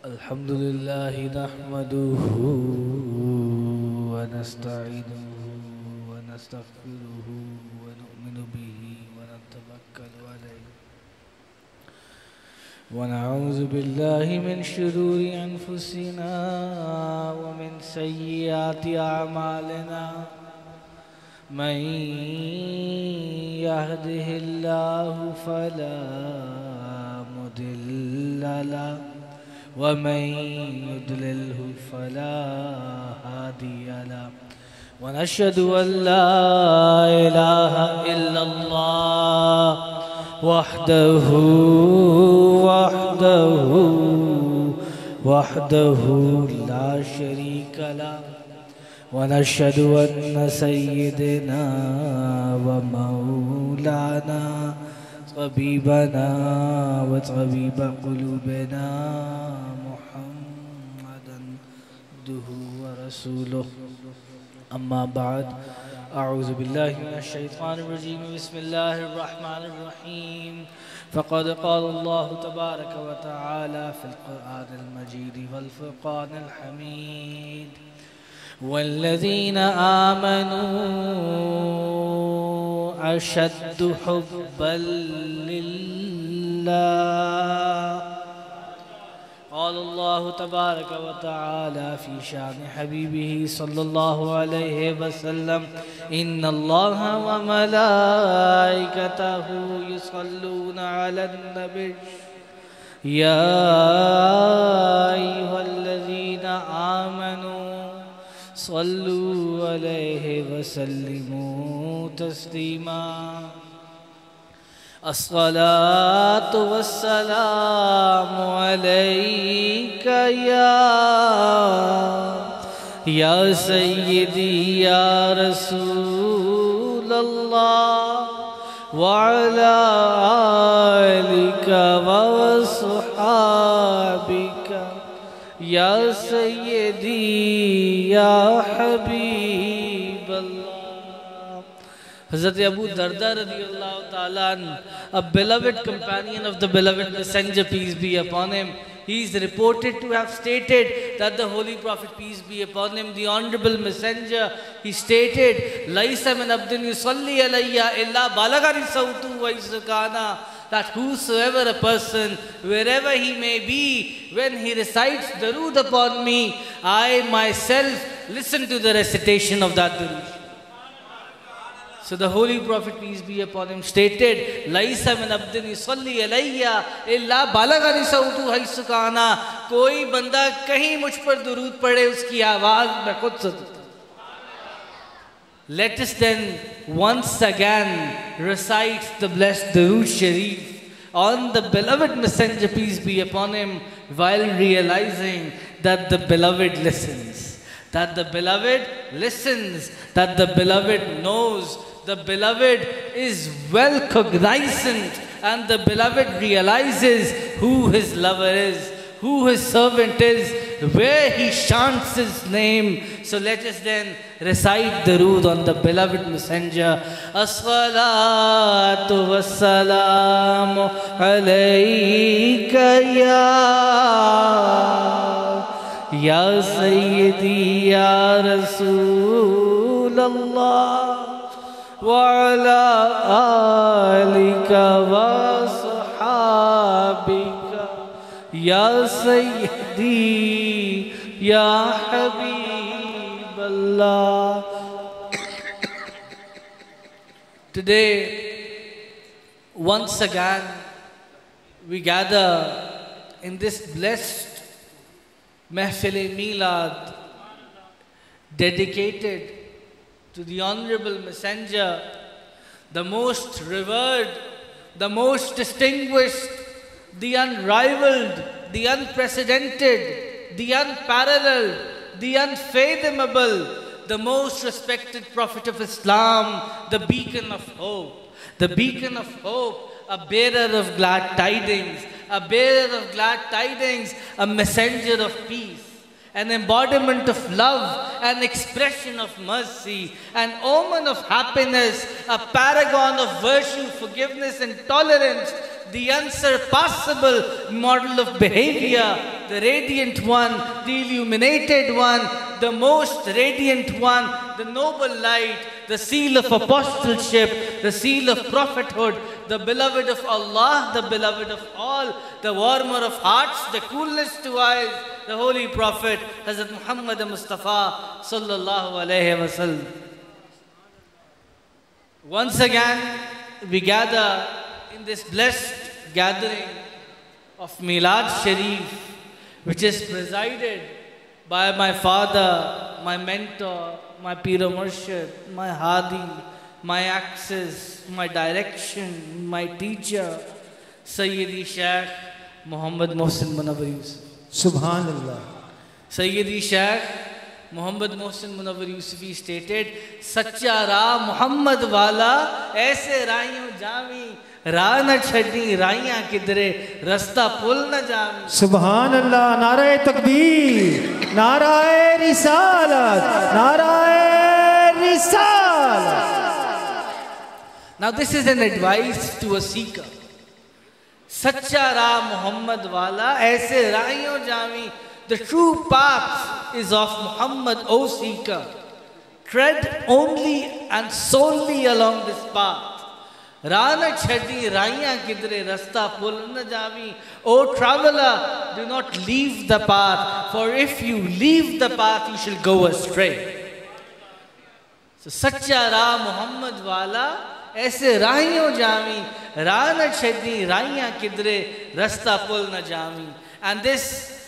अल्हम्दुलिल्लाह नहमदुहु व नस्तईनुहु व नस्तगफिरुहु व नु'मिनु बिही व नतवक्कलु अलैहि व नऊज़ु बिल्लाहि मिन शुरूरि अनफुसिना व मिन सय्यिआति अअमालिना मन यहदिहिल्लाहु फला मुदिल्ल लहु वमन युद्लिल्हु फला हादिय लहु वनशहदु अल्ला इलाहा इल्लल्लाह वहदहु ला शरीका लहु वनशहदु अन्न सय्यिदना व मौलाना तबीबना व तबीब क़ुलूबिना मुहम्मदन अब्दुहु व रसूलुहु अम्मा बाद अऊज़ु बिल्लाहि मिनश शैतानिर रजीम बिस्मिल्लाहिर रहमानिर रहीम फ़क़द क़ाल अल्लाहु तबारक व तआला फ़िल क़ुरआनिल मजीद वल फ़ुरक़ानिल हमीद वल्लज़ीन आमनू अशद्दु हुब्बन लिल्लाह क़ाल अल्लाहु तबारक व तआला फ़ी शान हबीबिही सल्लल्लाहु अलैहि वसल्लम इन्नल्लाहा व मलाइकतहु युसल्लूना अलन नबी या अय्युहल्लज़ीना आमनू सल्लू अलैहि वसल्लिमू तस्लीमा अस्सलातु वस्सलामु अलैका या सय्यदी या रसूलल्लाह व अला आलिका व अस्हाबिका या सय्यदी या Habibullah. Hazrat Abu Darda radiallahu ta'ala, a beloved companion of the beloved messenger, peace be upon him, he is reported to have stated that the Holy Prophet, peace be upon him, the honorable messenger, he stated, Laisa min abdin yusalli alayya illa balagani sawtu wa izkana, that whosoever a person, wherever he may be, when he recites darood upon me, I myself listen to the recitation of that darood. So the Holy Prophet, peace be upon him, stated, Laisa min abdin yusalli alayya illa balagani sawtu haythu kana, koi banda kahin mujh par durood padhe uski awaaz main khud sunta. Let us then once again recite the blessed Durood Sharif on the beloved messenger, peace be upon him, while realizing that the beloved listens, that the beloved listens, that the beloved knows, the beloved is well cognizant, and the beloved realizes who his lover is, who his servant is, where he chants his name. So let us then recite Durood on the beloved messenger. As-salatu was-salamu alayka ya sayyidi ya Rasulallah wa ala alika wa sahabika ya sayyidi ya habiballah. Today, once again, we gather in this blessed Mehfil-e-Milad dedicated to the Honorable Messenger, the most revered, the most distinguished, the unrivaled, the unprecedented, the unparalleled, the unfathomable, the most respected Prophet of Islam, the beacon of hope, the beacon of hope, a bearer of glad tidings, a bearer of glad tidings, a messenger of peace, an embodiment of love, an expression of mercy, an omen of happiness, a paragon of virtue, forgiveness and tolerance, the unsurpassable model of behavior, the radiant one, the illuminated one, the most radiant one, the noble light, the seal of apostleship, the seal of prophethood, the beloved of Allah, the beloved of all, the warmer of hearts, the coolest to eyes, the holy prophet, Hazrat Muhammad Mustafa sallallahu alayhi wa sallam. Once again, we gather in this blessed gathering of Milad Sharif, which is presided by my father, my mentor, my Pir Murshid, my Hadi, my axis, my direction, my teacher, Sayyidi Shaykh Muhammad Mohsin Munawwar Yusuf. Subhanallah. Sayyidi Shaykh Muhammad Mohsin Munawwar Yusufi stated, Sacha Ra Muhammad Wala, aise raiyon jami, Ra na chhadni, raiyan kidre, rasta pul na jami. Subhanallah. Narae Takbir. Narae Risalat. Narae Risalat. Now this is an advice to a seeker. Sacha Ra Muhammad Wala, aise raiyon jami. The true path is of Muhammad, O seeker. Tread only and solely along this path. Rana chhadi raiyan kidre rasta pul na javi. O traveler, do not leave the path, for if you leave the path, you shall go astray. So Sacha Ra Muhammad Wala, aise raiyon jami. Rana chhadi raiyan kidre rasta pul na jami. And this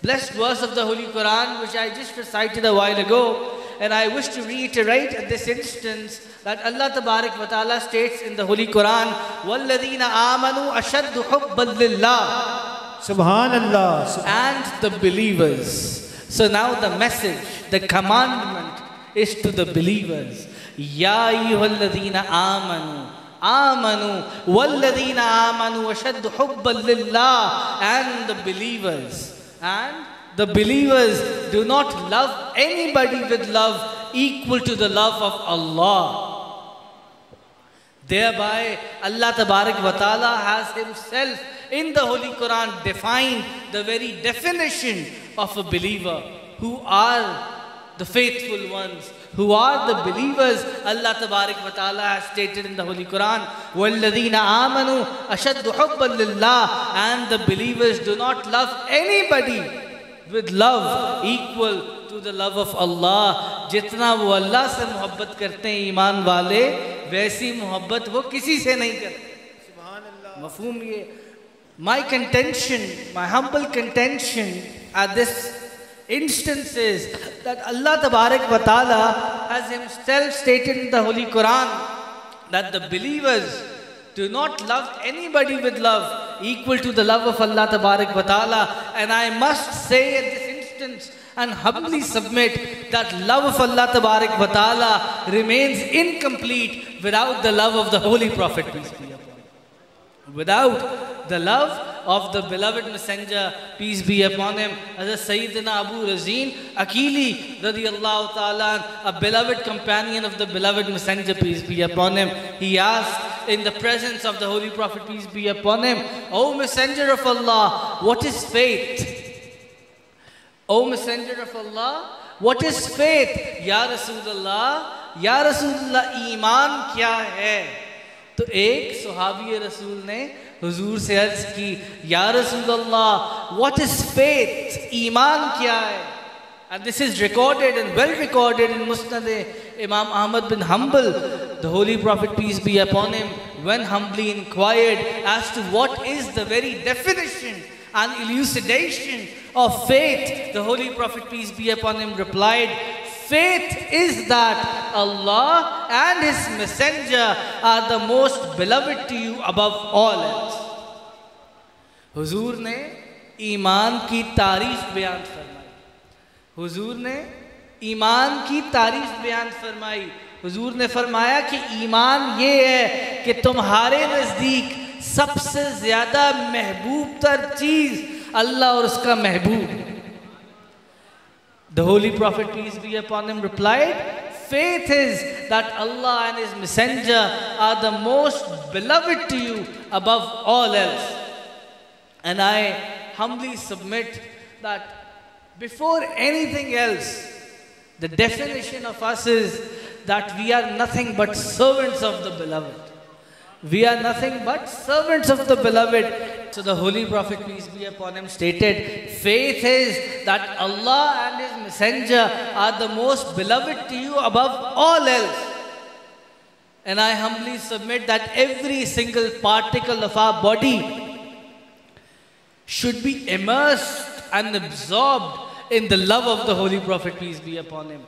blessed verse of the Holy Quran, which I just recited a while ago, and I wish to reiterate at this instance that Allah Tabarak wa Ta'ala states in the Holy Quran, وَالَّذِينَ آمَنُوا أَشَدُّ حُبًّا لِلَّهِ. Subhanallah. And the believers. So now the message, the commandment is to the believers. Ya ayyuhalladhina amanu. Amanu. Walladhina amanu ashaddu hubban lillah. And the believers. And the believers do not love anybody with love equal to the love of Allah. Thereby, Allah Tabarak wa Ta'ala has Himself in the Holy Quran defined the very definition of a believer. Who are the faithful ones? Who are the believers? Allah Tabarak wa Ta'ala has stated in the Holy Quran, وَالَّذِينَ آمَنُوا أَشَدُّ حُبًّا لِلَّهِ. And the believers do not love anybody with love equal to the love of Allah. Jitna wo Allah se muhabbat karte hain iman wale, वैसी मोहब्बत वो किसी से नहीं करते. मफहूम ये. My contention, my humble contention at this instance is that Allah Tabarak wa Ta'ala has Himself stated in the Holy Quran that the believers do not love anybody with love equal to the love of Allah Tabarak wa Ta'ala. And I must say at this instance and humbly submit that love of Allah Tabarak wa Ta'ala remains incomplete without the love of the Holy Prophet, peace be upon him. Without the love of the beloved messenger, peace be upon him, as Sayyidina Abu Razin Akili radiyallahu ta'ala, a beloved companion of the beloved messenger, peace be upon him. He asked in the presence of the Holy Prophet, peace be upon him, O Messenger of Allah, what is faith? O Messenger of Allah, what is faith? Ya Rasulullah, Ya Rasulullah, Iman kya hai? तो एक सहाबी रसूल ने हुजूर से अर्ज की, या रसूल अल्लाह, what is faith? ईमान क्या है? And this is recorded and well recorded in Musnad Imam Ahmad bin Hanbal. The Holy Prophet, peace be upon him, when humbly inquired as to what is the very definition and elucidation of faith, the Holy Prophet, peace be upon him, replied, faith is that Allah and His Messenger are the most beloved to you above all else. हुजूर ने ईमान की तारीफ बयान फरमाई. हुजूर ने ईमान की तारीफ बयान फरमाई. हुजूर ने फरमाया कि ईमान ये है कि तुम्हारे नज़दीक सबसे ज़्यादा महबूब तर चीज़ अल्लाह और उसका महबूब. The Holy Prophet, peace be upon him, replied, faith is that Allah and His Messenger are the most beloved to you above all else. And I humbly submit that before anything else, the definition of us is that we are nothing but servants of the Beloved. We are nothing but servants of the Beloved. So the Holy Prophet, peace be upon him, stated, faith is that Allah and His Messenger are the most beloved to you above all else. And I humbly submit that every single particle of our body should be immersed and absorbed in the love of the Holy Prophet, peace be upon him.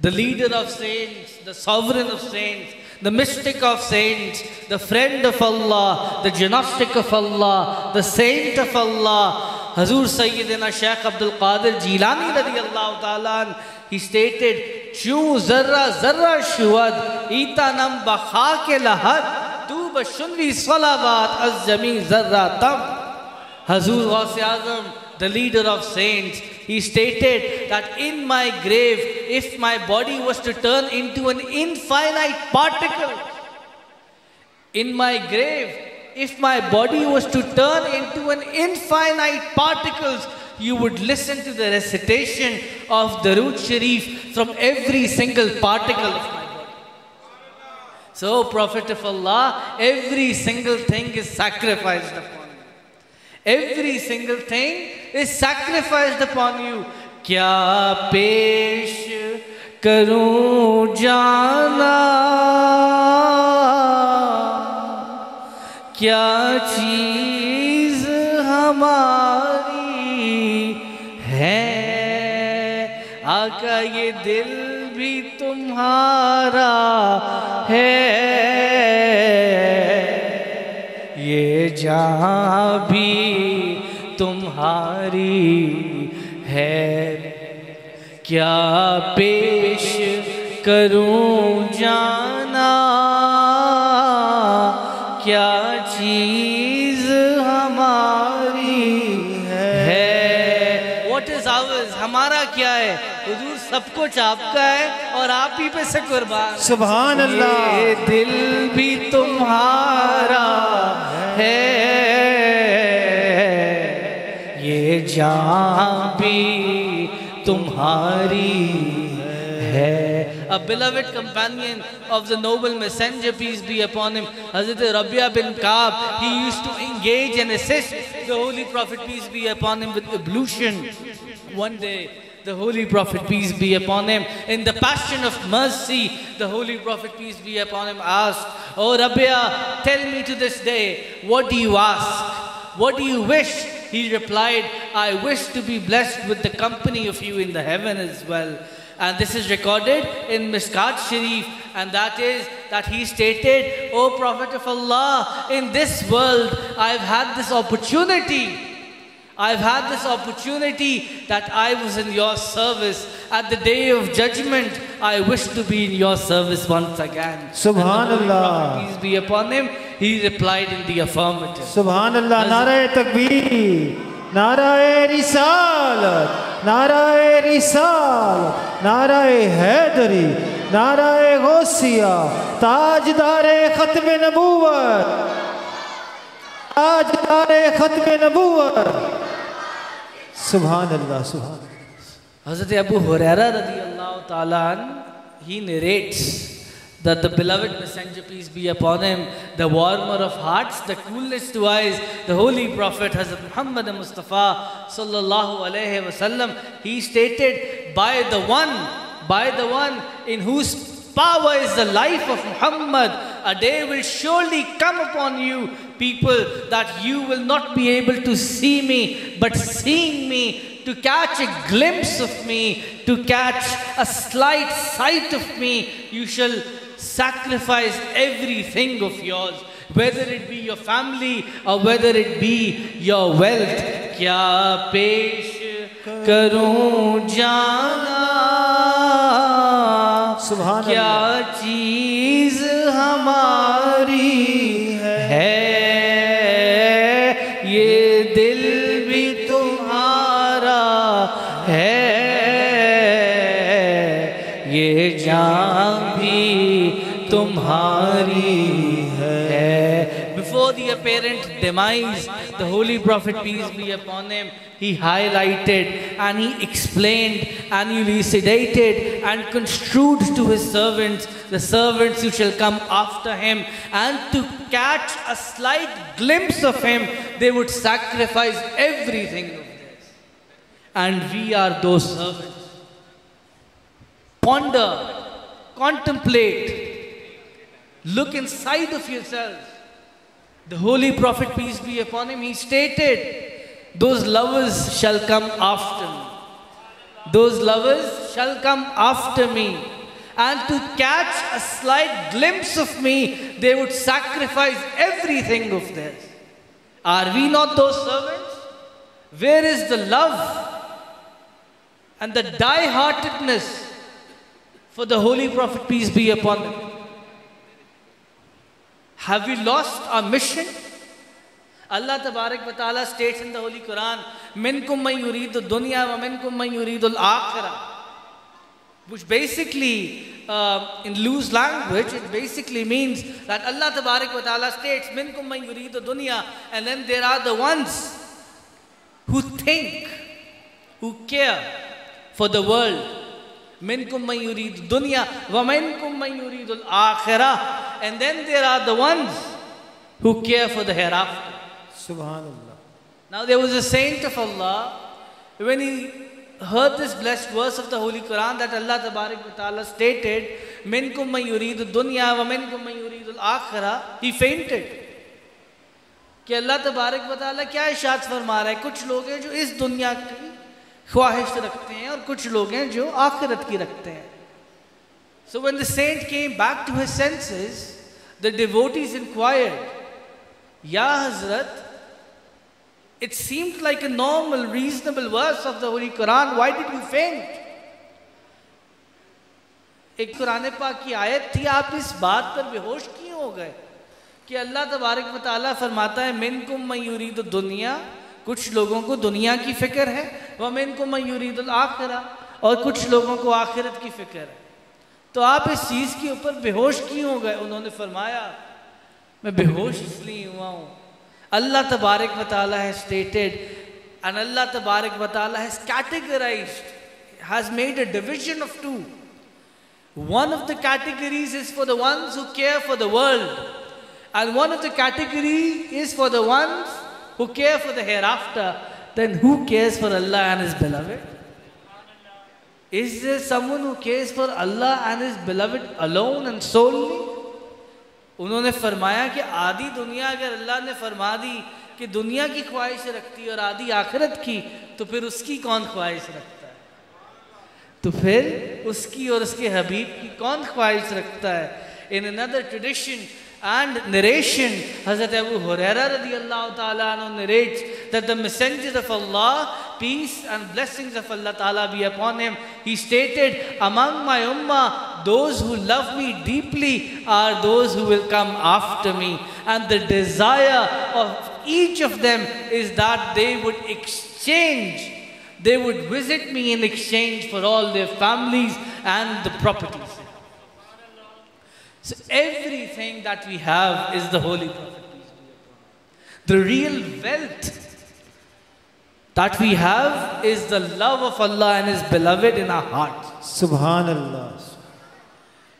The leader of saints, the sovereign of saints, the mystic of saints, the friend of Allah, the gnostic of Allah, the saint of Allah, Hazur Sayyidina Shaykh Abdul Qadir Jilani radiyallahu ta'ala, he stated, Chu zarra zarra shuad, itanam bakha ke lahad, tu bashunvi salawat az jami zarra tam. Hazur Ghaus-e Azam, the leader of saints, he stated that in my grave, if my body was to turn into an infinite particle, in my grave, if my body was to turn into an infinite particles, you would listen to the recitation of Darood Sharif from every single particle of my body. So, Prophet of Allah, every single thing is sacrificed upon you. Every single thing is sacrificed upon you. Kya pesh karun jana, kya cheez hamari hai, आका ये दिल भी तुम्हारा है, ये जहाँ भी तुम्हारी है, क्या पेश करूं जाना, क्या चीज हमारी है। What is ours? हमारा क्या है? हुजूर सब कुछ आपका है और आप ही पे से कुर्बान। सुभान अल्लाह। ये दिल भी तुम्हारा है, ये जान भी तुम्हारी है। A beloved companion of the noble messenger, peace be upon him, Hazrat Rabia bin Kaab, he used to engage and assist the Holy Prophet, peace be upon him, with ablution. One day, the Holy Prophet, peace be upon him, in the passion of mercy, the Holy Prophet, peace be upon him, asked, "Oh Rabia, tell me to this day, what do you ask? What do you wish?" He replied, "I wish to be blessed with the company of you in the heaven as well." And this is recorded in Mishkat Sharif, and that is that he stated, "O Prophet of Allah, in this world I've had this opportunity. I've had this opportunity that I was in your service. At the day of judgment, I wish to be in your service once again." Subhanallah. Peace be upon him, he replied in the affirmative. Subhanallah. Narae Takbir, Narae Risalat, Narae Risalat, Narae Haidari, Narae Ghosia, Tajdare Khatme Nabuwat, Tajdare Khatme Nabuwat. Subhanallah, Subhanallah. Hazrat Abu Huraira radiyallahu ta'ala an, he narrates that the beloved messenger, peace be upon him, the warmer of hearts, the coolest to eyes, the holy prophet Hazrat Muhammad Mustafa sallallahu alaihi wasallam, he stated, by the one in whose power is the life of Muhammad, a day will surely come upon you, people, that you will not be able to see me, but seeing me, to catch a glimpse of me, to catch a slight sight of me, you shall sacrifice everything of yours, whether it be your family or whether it be your wealth. Kya pesh karun jana, kya cheez hamari hai, ye dil bhi tumhara hai, ye jaan bhi tumhari hai. Before the apparent demise, the Holy Prophet, peace be upon him, he highlighted and he explained and he elucidated and construed to his servants, the servants who shall come after him, and to catch a slight glimpse of him, they would sacrifice everything of theirs. And we are those servants. Ponder, contemplate, look inside of yourselves. The Holy Prophet, peace be upon him, he stated, those lovers shall come after me. Those lovers shall come after me. And to catch a slight glimpse of me, they would sacrifice everything of theirs. Are we not those servants? Where is the love and the die-heartedness for the Holy Prophet, peace be upon him? Have we lost our mission? Allah Tabarak wa Ta'ala states in the Holy Quran, Minkum man yuridu dunya wa minkum man yuridu al-akhirah. Which basically, in loose language, it basically means that Allah Tabarak wa Ta'ala states, Minkum man yuridu dunya, and then there are the ones who think, who care for the world. Minkum man yuridu dunya wa minkum man yuridu al-akhirah. And then there are the ones who care for the hereafter. Subhanallah. Now there was a saint of Allah, when he heard this blessed verse of the Holy Quran that Allah Tabarak wa Ta'ala stated, Minkum man yuridu dunya wa minkum man yuridu al-akhirah, he fainted. कि Allah Tabarak wa Ta'ala क्या इरशाद फरमा रहा है? कुछ लोग हैं जो इस दुनिया की ख्वाहिश रखते हैं और कुछ लोग हैं जो आखिरत की रखते हैं. So when the saint came back to his senses, the devotees inquired, Ya Hazrat, it seemed like a normal, reasonable verse of the Holy Quran. Why did you faint? एक कुरान पाक की आयत थी, आप इस बात पर बेहोश क्यों हो गए कि अल्लाह तबारक व तआला फरमाता है मिनकुम मन युरीदु दुनिया, कुछ लोगों को दुनिया की फिक्र है, व मिनकुम मन युरीदुल आखिरा, और कुछ लोगों को आखिरत की फिक्र है. तो आप इस चीज़ के ऊपर बेहोश क्यों हो गए? उन्होंने फरमाया मैं बेहोश इसलिए हुआ हूँ, Allah Tabarak wa Ta'ala has stated, and Allah Tabarak wa Ta'ala has categorized, has made a division of two. One of the categories is for the ones who care for the world, and one of the category is for the ones who care for the hereafter. Then who cares for Allah and His beloved? Is there someone who cares for Allah and His beloved alone and solely? उन्होंने फरमाया कि आधी दुनिया अगर अल्लाह ने फरमा दी कि दुनिया की ख्वाहिश रखती है और आधी आखिरत की, तो फिर उसकी कौन ख्वाहिश रखता है? तो फिर उसकी और उसके हबीब की कौन ख्वाहिश रखता है? In another tradition and narration, Hazrat Abu Hurairah radiyallahu ta'ala anhu narrates that the messenger of Allah, peace and blessings of Allah ta'ala be upon him, he stated, among my ummah, those who love me deeply are those who will come after me, and the desire of each of them is that they would exchange, they would visit me in exchange for all their families and the properties. So everything that we have is the Holy Prophet, peace be upon him. The real wealth that we have is the love of Allah and His beloved in our hearts. Subhanallah.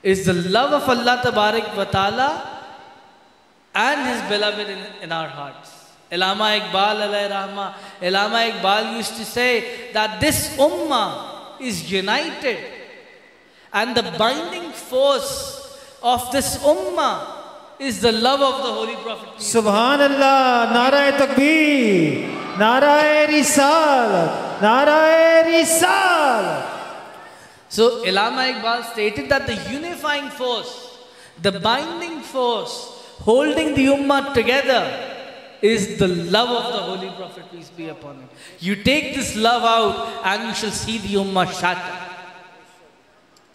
Is the love of Allah Tabarak wa Ta'ala and His beloved in our hearts. Allama Iqbal alayhi rahma, Allama Iqbal used to say that this ummah is united, and the binding force of this ummah is the love of the Holy Prophet. Subhanallah. Narae Takbir, Narae Risalat, Narae Risalat. So Allama Iqbal stated that the unifying force, the binding force, holding the ummah together is the love of the Holy Prophet, peace be upon him. You take this love out and you shall see the ummah shatter.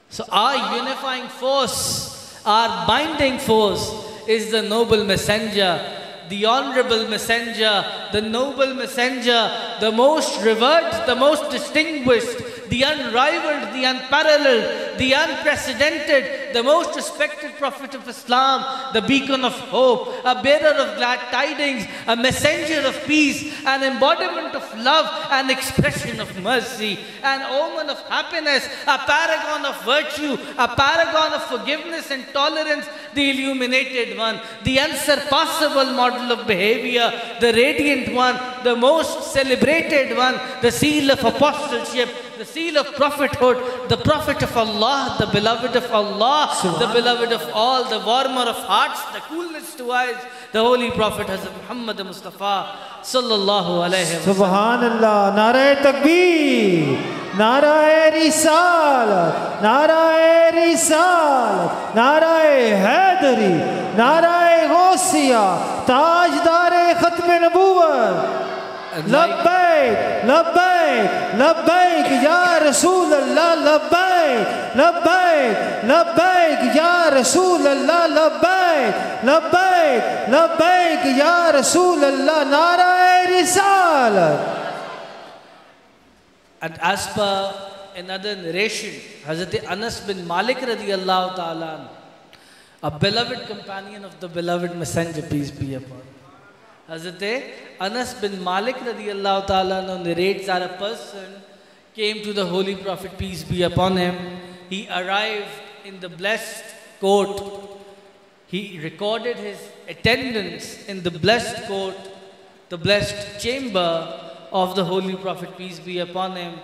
So our unifying force, our binding force is the noble messenger, the honorable messenger, the noble messenger, the most revered, the most distinguished, the unrivaled, the unparalleled, the unprecedented, the most respected Prophet of Islam, the beacon of hope, a bearer of glad tidings, a messenger of peace, an embodiment of love, an expression of mercy, an omen of happiness, a paragon of virtue, a paragon of forgiveness and tolerance, the illuminated one, the unsurpassable model of behavior, the radiant one, the most celebrated one, the seal of apostleship, the seal of prophethood, the Prophet of Allah, the beloved of Allah, the beloved of all, the warmer of hearts, the coolness to eyes, the holy Prophet Hazrat Muhammad Mustafa sallallahu alayhi wa sallam. Subhanallah. Narae Takbir, Narae Risalat, Narae Risalat, Narae Haidari, Narae Gausiya, Tajdare Khatme Nabuwat. Labbaik, Labbaik, Labbaik, Ya Rasul Allah, Labbaik, Labbaik, Labbaik, Ya Rasul Allah, Labbaik, Labbaik, Labbaik, Ya Rasul Allah, Narae Risalat. And as per another narration, Hazrat Anas bin Malik radiyallahu ta'ala, a beloved companion of the beloved messenger, peace be upon him. Hazrat Anas bin Malik radiyallahu ta'ala narrates that a person came to the Holy Prophet, peace be upon him. He arrived in the blessed court. He recorded his attendance in the blessed court, the blessed chamber of the Holy Prophet, peace be upon him,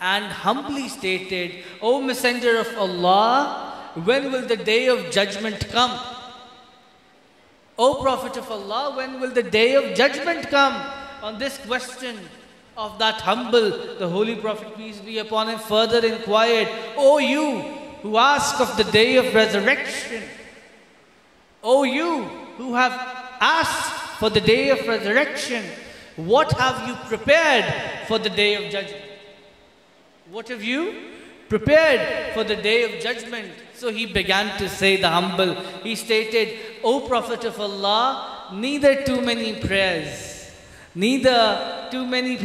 and humbly stated, O Messenger of Allah, when will the day of judgment come? O Prophet of Allah, when will the day of judgment come? On this question of that humble, the Holy Prophet, peace be upon him, further inquired, O you who ask of the day of resurrection, O you who have asked for the day of resurrection, what have you prepared for the day of judgment? What have you prepared for the day of judgment? So he began to say, the humble, he stated, O Prophet of Allah, neither too many prayers, nor too many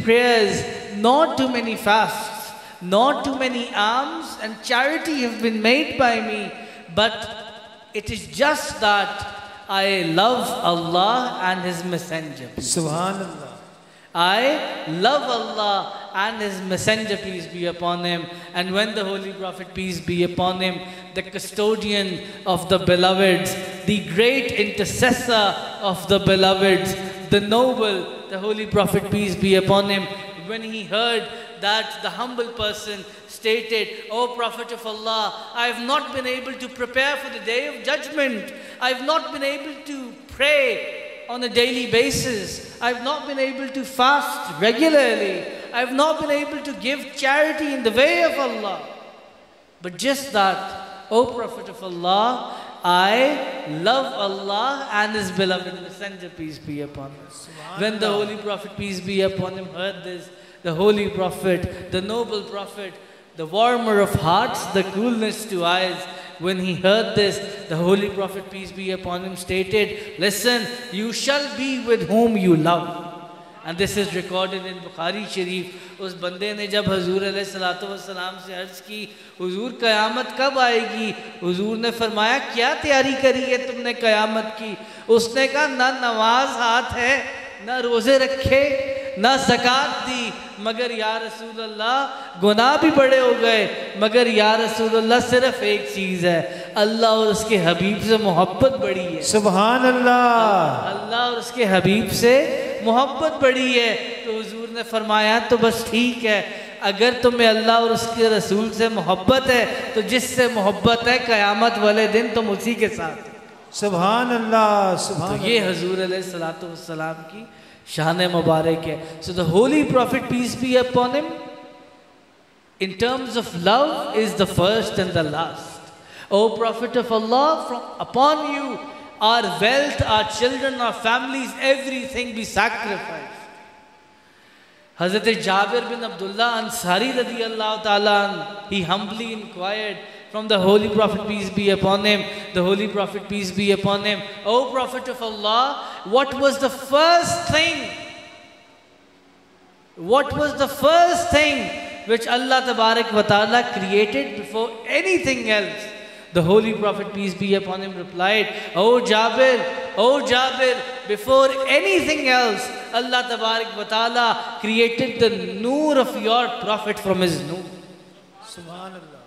fasts, nor too many alms and charity have been made by me, but it is just that I love Allah and His Messenger. Subhanallah. I love Allah and His Messenger, peace be upon him. And when the Holy Prophet, peace be upon him, the custodian of the beloveds, the great intercessor of the beloveds, the noble, the Holy Prophet, peace be upon him, when he heard that the humble person stated, O Prophet of Allah, I have not been able to prepare for the day of judgment. I have not been able to pray on a daily basis. I have not been able to fast regularly. I have not been able to give charity in the way of Allah. But just that, O Prophet of Allah, I love Allah and His beloved Messenger, peace be upon him. When the Holy Prophet, peace be upon him, heard this, the Holy Prophet, the noble Prophet, the warmer of hearts, the coolness to eyes, when he heard this, the Holy Prophet, peace be upon him, stated, listen, you shall be with whom you love. And this is recorded in Bukhari Sharif. उस बंदे ने जब हुजूर अलैहिस्सलातु वस्सलाम से अर्ज़ की, हुजूर क़यामत कब आएगी? हुजूर ने फरमाया, क्या तैयारी करी है तुमने क़यामत की? उसने कहा, ना नमाज हाथ है, ना रोज़े रखे, ना ज़कात दी, मगर या रसूल अल्लाह गुनाह भी बड़े हो गए, मगर या रसूल अल्लाह सिर्फ एक चीज़ है, अल्लाह और उसके हबीब से मोहब्बत बड़ी है। सुभान अल्लाह। अल्लाह और उसके हबीब से मोहब्बत बड़ी है। तो हुजूर ने फरमाया, तो बस ठीक है, अगर तुम्हें अल्लाह और उसके रसूल से मोहब्बत है, तो जिससे मोहब्बत है क़यामत वाले दिन तुम उसी के साथ। सुभान अल्लाह, सुभान। तो ये हुजूर अलैहिस्सलातु वस्सलाम की शान मुबारक है। So the Holy Prophet, peace be upon him, in terms of love is the first and the last. O Prophet of Allah, upon you our wealth, our children, our families, everything be sacrificed. Hazrat Jabir bin Abdullah Ansari radiyallahu ta'ala, he humbly inquired from the Holy Prophet, peace be upon him, the Holy Prophet, peace be upon him, O Prophet of Allah, what was the first thing What was the first thing which Allah Tabarak wa Ta'ala created before anything else? The Holy Prophet, peace be upon him, replied, O Jabir, before anything else, Allah Tabarak wa Ta'ala created the noor of your Prophet from his noor. Subhanallah.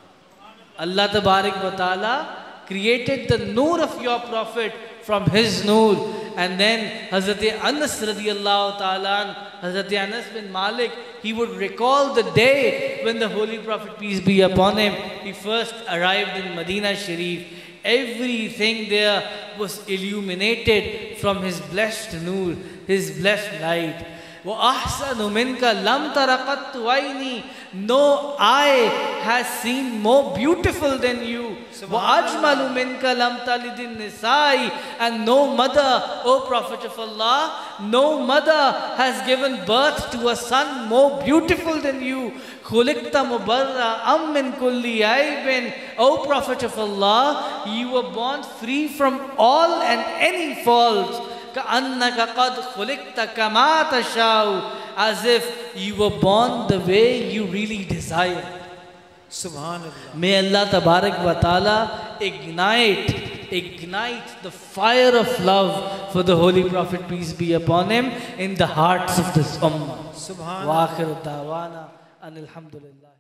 Allah Tabarak wa Ta'ala created the noor of your Prophet from his noor. And then Hazrat Anas radiallahu ta'ala, Hazrat Anas bin Malik, he would recall the day when the Holy Prophet, peace be upon him, he first arrived in Medina Sharif. Everything there was illuminated from his blessed noor, his blessed light. وَأَحْسَنُ مِنْكَ لَمْ تَرَقَتْ عَيْنِي. No eye has seen more beautiful than you. وَأَجْمَلُ مِنْكَ لَمْ تَلِدِ النِّسَاءِ. And no mother, O Prophet of Allah, no mother has given birth to a son more beautiful than you. خُلِقْتَ مُبَرَّأً مِّن كُلِّ عَيْبٍ. O Prophet of Allah, you were born free from all and any faults. كَأَنَّكَ قَدْ خُلِقْتَ كَمَا تَشَاءُ. As if you were born the way you really desire. Subhanallah. May Allah Tabarak wa Ta'ala ignite the fire of love for the Holy Prophet, peace be upon him, in the hearts of this ummah. Subhanallah. Wa akhir da'wana anil hamdulillah.